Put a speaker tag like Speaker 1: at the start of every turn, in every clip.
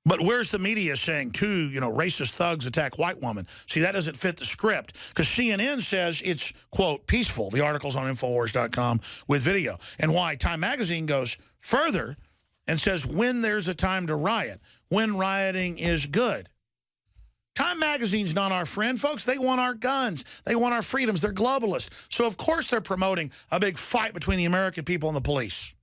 Speaker 1: But where's the media saying two, racist thugs attack white woman? See, that doesn't fit the script because CNN says it's, quote, peaceful. The article's on Infowars.com with video. And why Time Magazine goes further and says when there's a time to riot, when rioting is good. Time Magazine's not our friend, folks. They want our guns. They want our freedoms. They're globalists. So, of course, they're promoting a big fight between the American people and the police.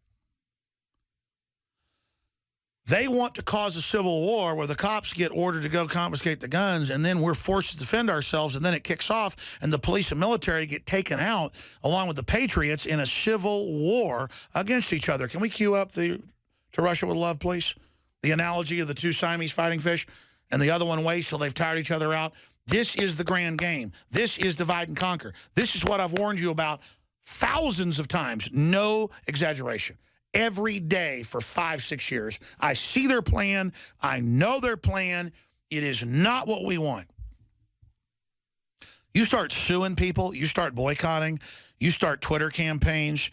Speaker 1: They want to cause a civil war where the cops get ordered to go confiscate the guns, and then we're forced to defend ourselves, and then it kicks off, and the police and military get taken out, along with the patriots, in a civil war against each other. Can we cue up the To Russia with Love, please? The analogy of the two Siamese fighting fish, and the other one waits till they've tired each other out. This is the grand game. This is divide and conquer. This is what I've warned you about thousands of times. No exaggeration. Every day for 5-6 years. I see their plan. I know their plan. It is not what we want. You start suing people. You start boycotting. You start Twitter campaigns.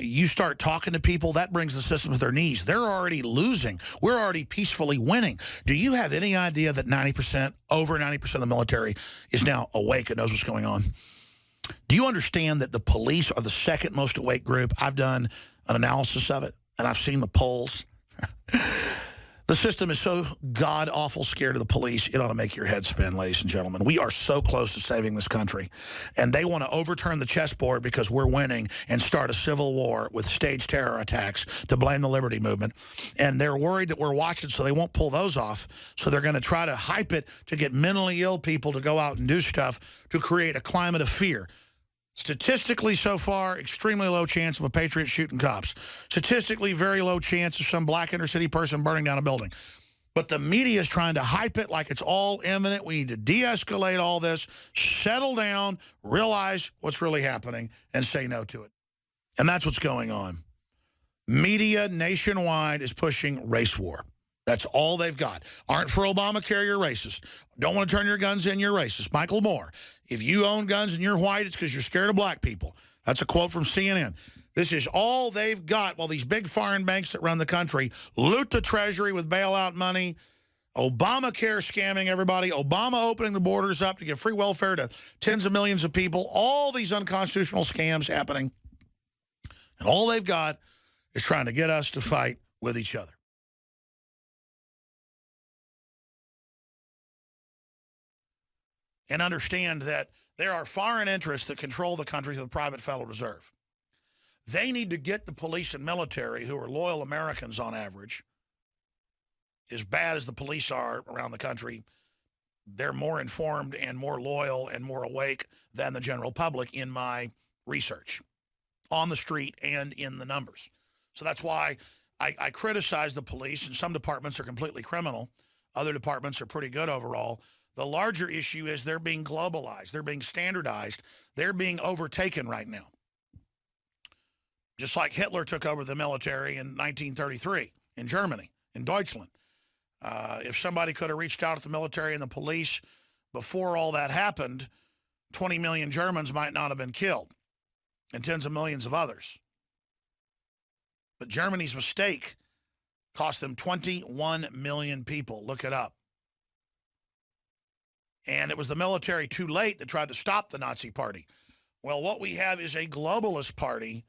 Speaker 1: You start talking to people. That brings the system to their knees. They're already losing. We're already peacefully winning. Do you have any idea that over 90% of the military is now awake and knows what's going on? Do you understand that the police are the second most awake group? I've done an analysis of it, and I've seen the polls. The system is so god-awful scared of the police, it ought to make your head spin, ladies and gentlemen. We are so close to saving this country, and they want to overturn the chessboard because we're winning and start a civil war with staged terror attacks to blame the Liberty Movement, and they're worried that we're watching, so they won't pull those off, so they're going to try to hype it to get mentally ill people to go out and do stuff to create a climate of fear. Statistically, so far, extremely low chance of a patriot shooting cops. Statistically, very low chance of some black inner city person burning down a building. But the media is trying to hype it like it's all imminent. We need to de-escalate all this, settle down, realize what's really happening, and say no to it. And that's what's going on. Media nationwide is pushing race war. That's all they've got. Aren't for Obamacare, you're racist. Don't want to turn your guns in, you're racist. Michael Moore, if you own guns and you're white, it's because you're scared of black people. That's a quote from CNN. This is all they've got while these big foreign banks that run the country loot the Treasury with bailout money, Obamacare scamming everybody, Obama opening the borders up to give free welfare to tens of millions of people, all these unconstitutional scams happening. And all they've got is trying to get us to fight with each other. And understand that there are foreign interests that control the country through the private Federal Reserve. They need to get the police and military, who are loyal Americans on average, as bad as the police are around the country, they're more informed and more loyal and more awake than the general public in my research, on the street and in the numbers. So that's why I criticize the police, and some departments are completely criminal. Other departments are pretty good overall. The larger issue is they're being globalized. They're being standardized. They're being overtaken right now. Just like Hitler took over the military in 1933 in Germany, in Deutschland. If somebody could have reached out to the military and the police before all that happened, 20 million Germans might not have been killed, and tens of millions of others. But Germany's mistake cost them 21 million people. Look it up. And it was the military too late that tried to stop the Nazi party. Well, what we have is a globalist party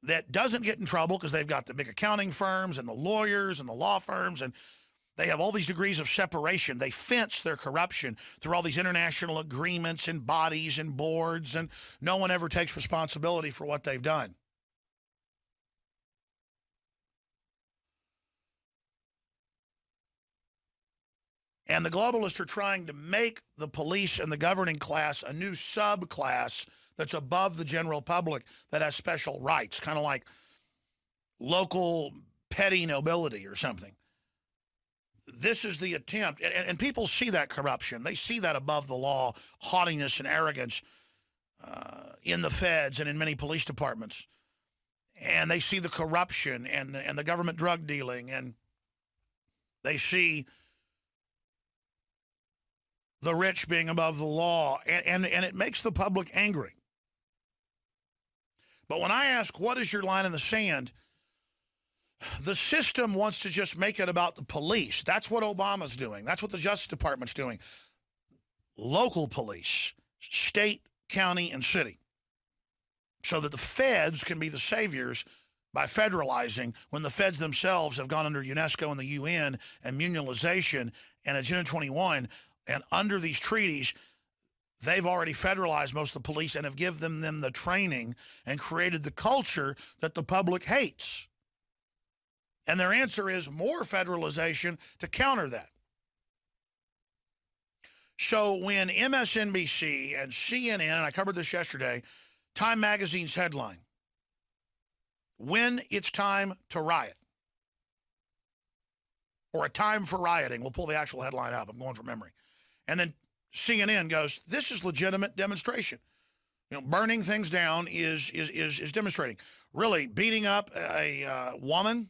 Speaker 1: that doesn't get in trouble because they've got the big accounting firms and the lawyers and the law firms, and they have all these degrees of separation. They fence their corruption through all these international agreements and bodies and boards, and no one ever takes responsibility for what they've done. And the globalists are trying to make the police and the governing class a new subclass that's above the general public that has special rights, kind of like local petty nobility or something. This is the attempt, and people see that corruption. They see that above the law haughtiness and arrogance in the feds and in many police departments. And they see the corruption and the government drug dealing, and they see the rich being above the law, and it makes the public angry. But when I ask, what is your line in the sand, The system wants to just make it about the police. That's what Obama's doing. That's what the Justice Department's doing. Local police, state, county, and city. So that the feds can be the saviors by federalizing when the feds themselves have gone under UNESCO and the UN and munionization and Agenda 21. And under these treaties, they've already federalized most of the police and have given them the training and created the culture that the public hates. And their answer is more federalization to counter that. So when MSNBC and CNN, and I covered this yesterday, Time Magazine's headline, "When it's time to riot," or "A time for rioting." We'll pull the actual headline up. I'm going from memory. And then CNN goes, "This is legitimate demonstration. Burning things down is demonstrating." Really, beating up a woman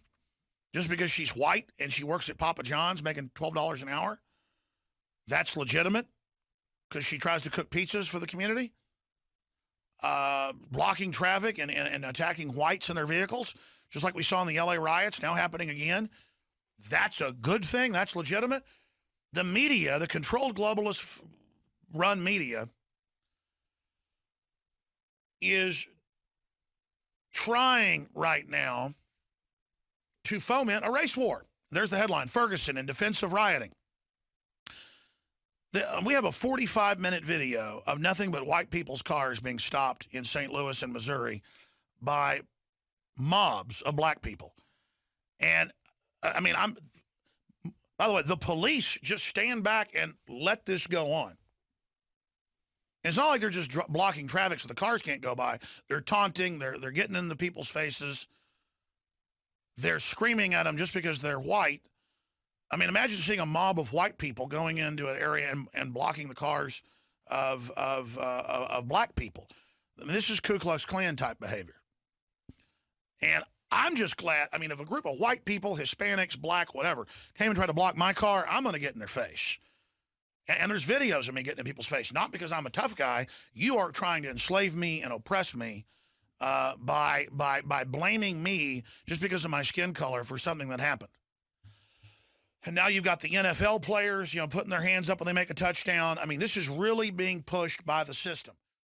Speaker 1: just because she's white and she works at Papa John's making $12 an hour, that's legitimate because she tries to cook pizzas for the community? Blocking traffic and attacking whites in their vehicles, just like we saw in the LA riots, now happening again. That's a good thing. That's legitimate. The media, the controlled globalist-run media, is trying right now to foment a race war. There's the headline, "Ferguson in defense of rioting." We have a 45-minute video of nothing but white people's cars being stopped in St. Louis and Missouri by mobs of black people. And, I mean, by the way, the police just stand back and let this go on. It's not like they're just blocking traffic so the cars can't go by. They're taunting. They're getting in the people's faces. They're screaming at them just because they're white. I mean, imagine seeing a mob of white people going into an area and blocking the cars of black people. I mean, this is Ku Klux Klan type behavior. And I'm just glad, I mean, if a group of white people, Hispanics, black, whatever, came and tried to block my car, I'm going to get in their face. And there's videos of me getting in people's face, not because I'm a tough guy. You are trying to enslave me and oppress me by blaming me just because of my skin color for something that happened. And now you've got the NFL players, putting their hands up when they make a touchdown. I mean, this is really being pushed by the system.